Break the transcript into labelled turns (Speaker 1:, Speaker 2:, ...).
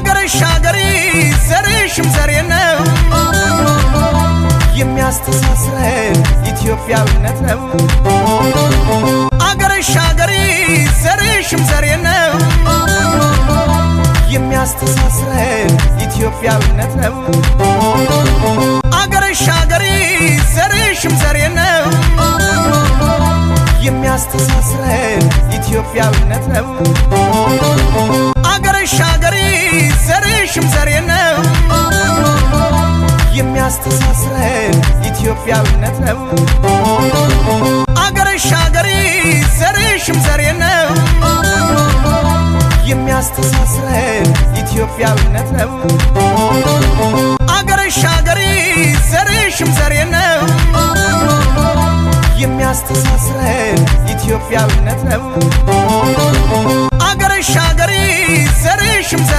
Speaker 1: አገርሽ አገሬ ዘርሽም ዘሬ ነው የሚያስተሳስረን ኢትዮጵያዊነት ነው አገርሽ አገሬ ዘርሽም ዘሬ ነው የሚያስተሳስረን ኢትዮጵያዊነት ነው አገርሽ አገሬ ዘርሽም ዘሬ ነው የሚያስተሳስረን ኢትዮጵያዊነት ነው አገርሽ አገሬ ዘርሽም ዘሬ ነው የሚያስተሳስረን ኢትዮጵያዊነት ነው አገርሽ አገሬ ዘርሽም ዘሬ ነው የሚያስተሳስረን ኢትዮጵያዊነት ነው አገርሽ አገሬ ዘርሽም ዘሬ ነው የሚያስተሳስረን ኢትዮጵያዊነት ነው